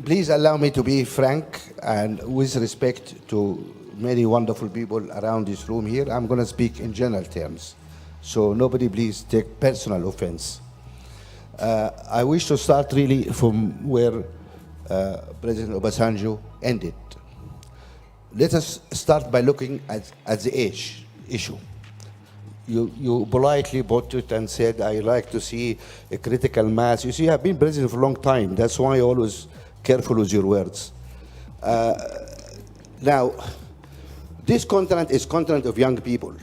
Please allow me to be frank and with respect to many wonderful people around this room here. I'm going to speak in general terms. So nobody please take personal offense. I wish to start really from where President Obasanjo ended. Let us start by looking at the age issue. You politely put it and said, I like to see a critical mass. You see, I've been president for a long time. That's why I always careful with your words. Now, this continent is continent of young people.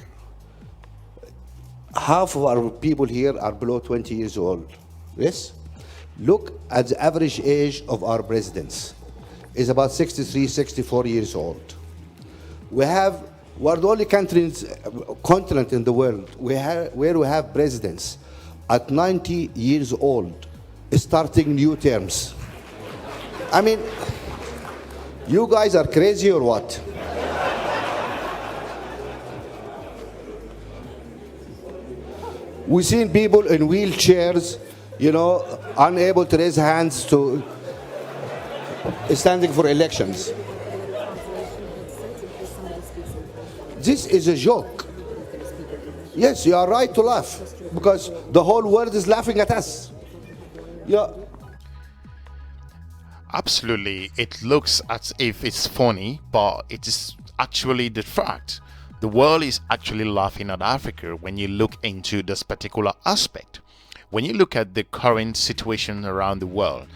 Half of our people here are below 20 years old. Yes? Look at the average age of our presidents. It's about 63, 64 years old. We're the only continent in the world where we have presidents at 90 years old starting new terms. I mean, you guys are crazy or what? We've seen people in wheelchairs, unable to raise hands to standing for elections. This is a joke. Yes, you are right to laugh because the whole world is laughing at us. Yeah. Absolutely, it looks as if it's funny, but it is actually the fact. The world is actually laughing at Africa when you look into this particular aspect. When you look at the current situation around the world,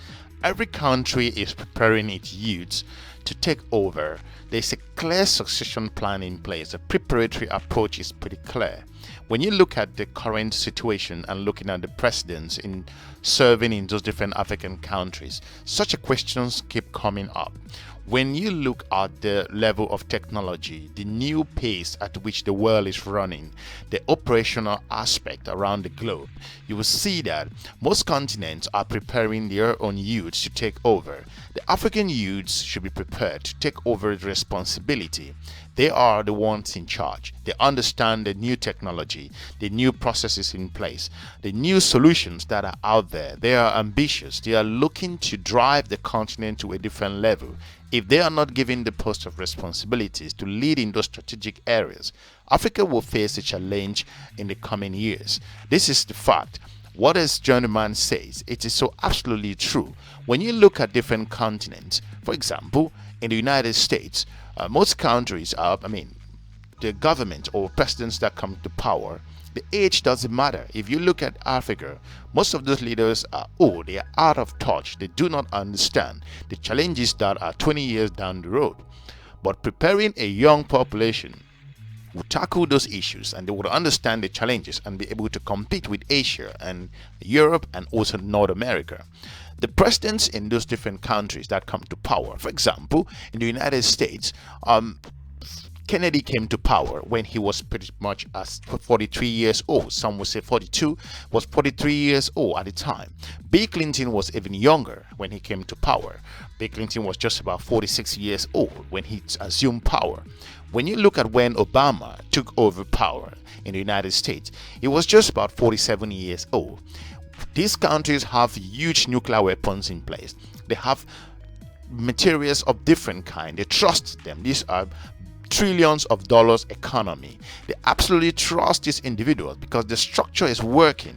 every country is preparing its youths to take over. There's a clear succession plan in place. The preparatory approach is pretty clear. When you look at the current situation and looking at the presidents in serving in those different African countries, such questions keep coming up. When you look at the level of technology, the new pace at which the world is running, the operational aspect around the globe, you will see that most continents are preparing their own youths to take over. The African youths should be prepared to take over the responsibility. They are the ones in charge. They understand the new technology, the new processes in place, the new solutions that are out there. They are ambitious. They are looking to drive the continent to a different level. If they are not given the post of responsibilities to lead in those strategic areas, Africa will face a challenge in the coming years. This is the fact. What as Journeyman says, it is so absolutely true. When you look at different continents, for example, in the United States, most countries the government or presidents that come to power, the age doesn't matter. If you look at Africa, most of those leaders are old, they are out of touch, they do not understand the challenges that are 20 years down the road. But preparing a young population will tackle those issues and they would understand the challenges and be able to compete with Asia and Europe and also North America. The presidents in those different countries that come to power, for example, in the United States, Kennedy came to power when he was pretty much 43 years old. Some would say 42, was 43 years old at the time. Bill Clinton was even younger when he came to power. Bill Clinton was just about 46 years old when he assumed power. When you look at when Obama took over power in the United States, he was just about 47 years old. These countries have huge nuclear weapons in place. They have materials of different kind. They trust them. These are trillions of dollars economy. They absolutely trust these individuals because the structure is working.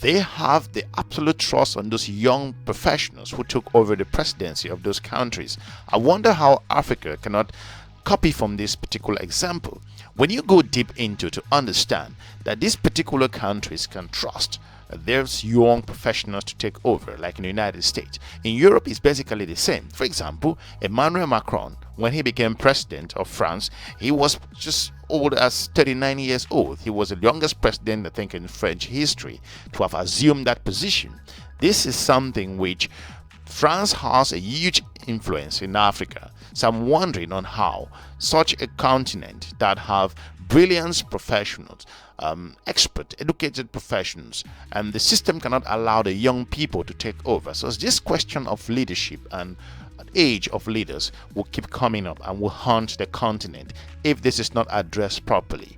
They have the absolute trust on those young professionals who took over the presidency of those countries. I wonder how Africa cannot copy from this particular example. When you go deep into to understand that these particular countries can trust there's young professionals to take over, like in the United States. In Europe, it's basically the same. For example, Emmanuel Macron, when he became president of France, he was just old as 39 years old. He was the youngest president, I think, in French history to have assumed that position. This is something which France has a huge influence in Africa. So I'm wondering on how such a continent that have brilliant professionals, expert, educated professionals, and the system cannot allow the young people to take over. So this question of leadership and age of leaders will keep coming up and will haunt the continent if this is not addressed properly.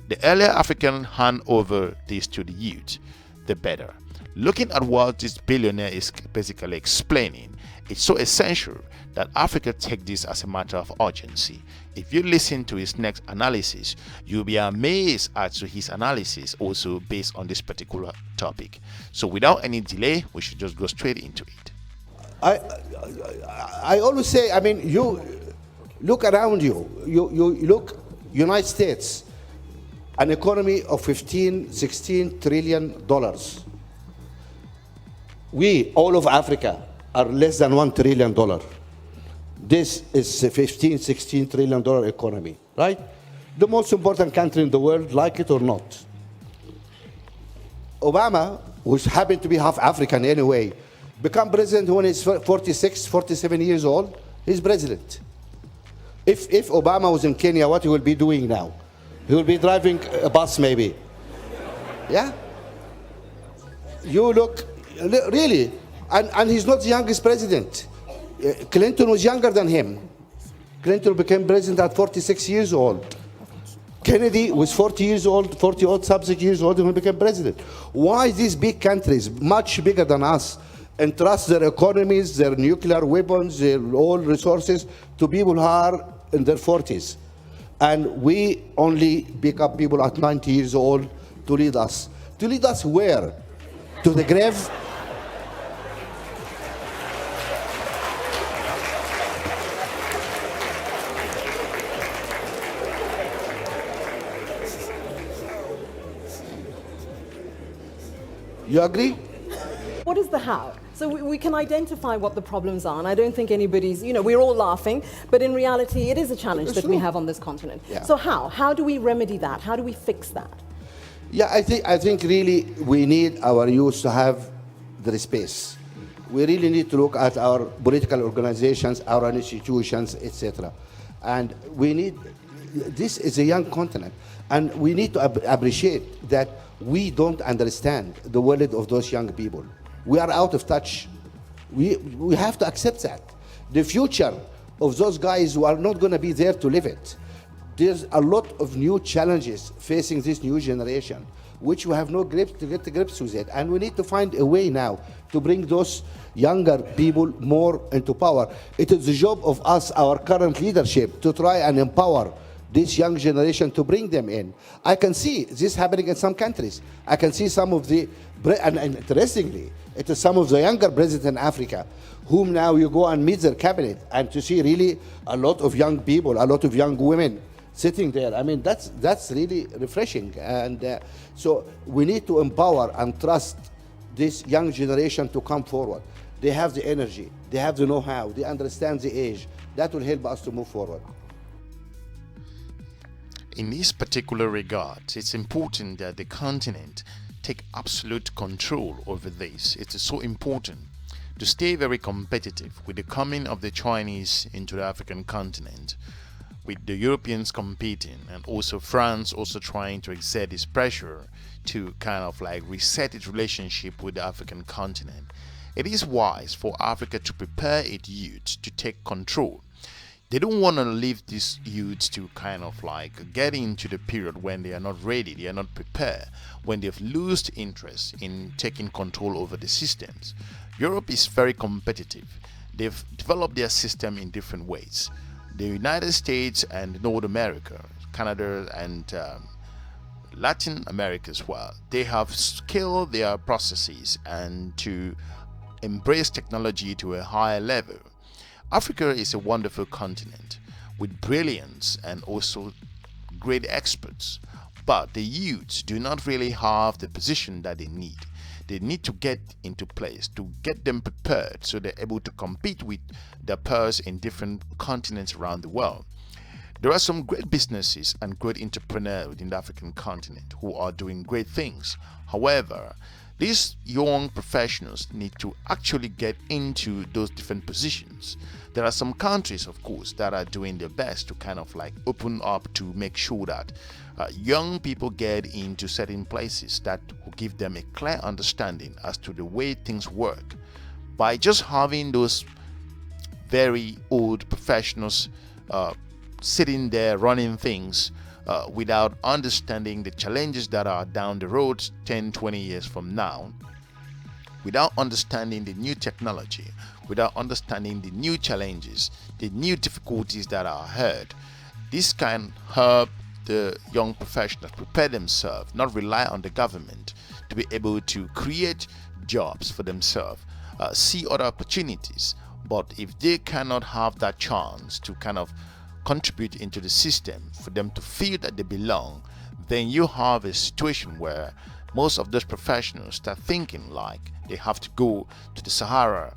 The earlier African hand over this to the youth, the better. Looking at what this billionaire is basically explaining, It's so essential that Africa take this as a matter of urgency. If you listen to his next analysis, you'll be amazed as to his analysis also based on this particular topic. So without any delay, we should just go straight into it. I, I always say, I mean, you look around you. You look, United States, an economy of 15, 16 trillion dollars. We, all of Africa, are less than $1 trillion. This is a 15, 16 trillion dollar economy, right? The most important country in the world, like it or not. Obama, who happened to be half African anyway, become president when he's 46, 47 years old. He's president. If Obama was in Kenya, what he will be doing now? He will be driving a bus maybe. Yeah? You look, really, and he's not the youngest president. Clinton was younger than him. Clinton became president at 46 years old. Kennedy was 40 years old, 40 odd subsequent years old when he became president. Why these big countries, much bigger than us, entrust their economies, their nuclear weapons, their oil resources to people who are in their 40s? And we only pick up people at 90 years old to lead us. To lead us where? To the grave? You agree? What is the how? So we can identify what the problems are, and I don't think anybody's, we're all laughing, but in reality, it is a challenge that we have on this continent. Yeah. So how? How do we remedy that? How do we fix that? Yeah, I think really we need our youth to have the space. We really need to look at our political organizations, our institutions, etc. And we need, this is a young continent, and we need to appreciate that we don't understand the world of those young people. We are out of touch. We have to accept that. The future of those guys who are not going to be there to live it. There's a lot of new challenges facing this new generation, which we have no grip to get to grips with it. And we need to find a way now to bring those younger people more into power. It is the job of us, our current leadership, to try and empower this young generation to bring them in. I can see this happening in some countries. I can see some of the, and interestingly, it is some of the younger presidents in Africa, whom now you go and meet their cabinet, and to see really a lot of young people, a lot of young women sitting there. I mean, that's really refreshing. And so we need to empower and trust this young generation to come forward. They have the energy, they have the know-how, they understand the age. That will help us to move forward. In this particular regard, it's important that the continent take absolute control over this. It is so important to stay very competitive with the coming of the Chinese into the African continent, with the Europeans competing, and also France also trying to exert this pressure to kind of like reset its relationship with the African continent. It is wise for Africa to prepare its youth to take control. They don't want to leave these youths to kind of like get into the period when they are not ready, they are not prepared, when they've lost interest in taking control over the systems. Europe is very competitive. They've developed their system in different ways. The United States and North America, Canada and Latin America as well, they have scaled their processes and to embrace technology to a higher level. Africa is a wonderful continent with brilliance and also great experts, but the youths do not really have the position that they need. They need to get into place to get them prepared so they're able to compete with their peers in different continents around the world. There are some great businesses and great entrepreneurs within the African continent who are doing great things. However, these young professionals need to actually get into those different positions. There are some countries, of course, that are doing their best to kind of like open up to make sure that young people get into certain places that will give them a clear understanding as to the way things work. By just having those very old professionals sitting there running things without understanding the challenges that are down the road 10, 20 years from now, without understanding the new technology, without understanding the new challenges, the new difficulties that are ahead, this can help the young professionals prepare themselves, not rely on the government, to be able to create jobs for themselves, see other opportunities. But if they cannot have that chance to kind of contribute into the system for them to feel that they belong, then you have a situation where most of those professionals start thinking like they have to go to the Sahara,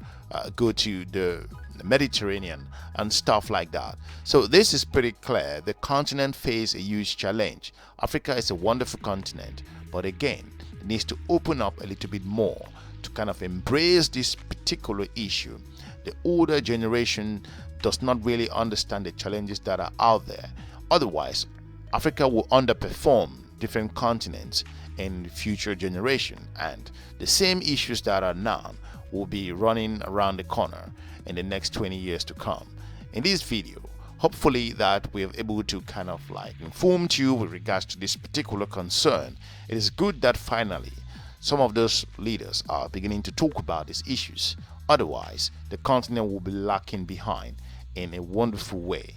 go to the Mediterranean and stuff like that. So this is pretty clear. The continent faces a huge challenge. Africa is a wonderful continent, but again, it needs to open up a little bit more to kind of embrace this particular issue. The older generation does not really understand the challenges that are out there. Otherwise, Africa will underperform different continents in future generation, and the same issues that are now will be running around the corner in the next 20 years to come. In this video, hopefully that we're able to kind of like inform you with regards to this particular concern. It is good that finally some of those leaders are beginning to talk about these issues. Otherwise, the continent will be lacking behind in a wonderful way.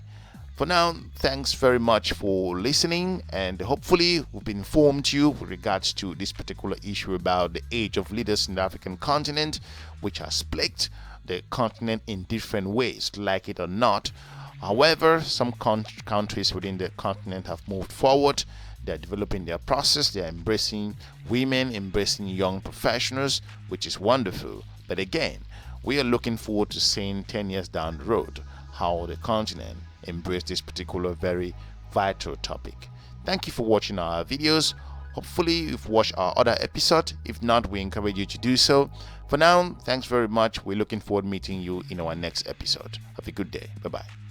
For now, thanks very much for listening, and hopefully we've informed you with regards to this particular issue about the age of leaders in the African continent, which has split the continent in different ways, like it or not. However, some countries within the continent have moved forward. They're developing their process. They're embracing women, embracing young professionals, which is wonderful. But again, we are looking forward to seeing 10 years down the road how the continent embrace this particular very vital topic. Thank you for watching our videos. Hopefully you've watched our other episode. If not, we encourage you to do so. For now, thanks very much. We're looking forward to meeting you in our next episode. Have a good day. Bye-bye.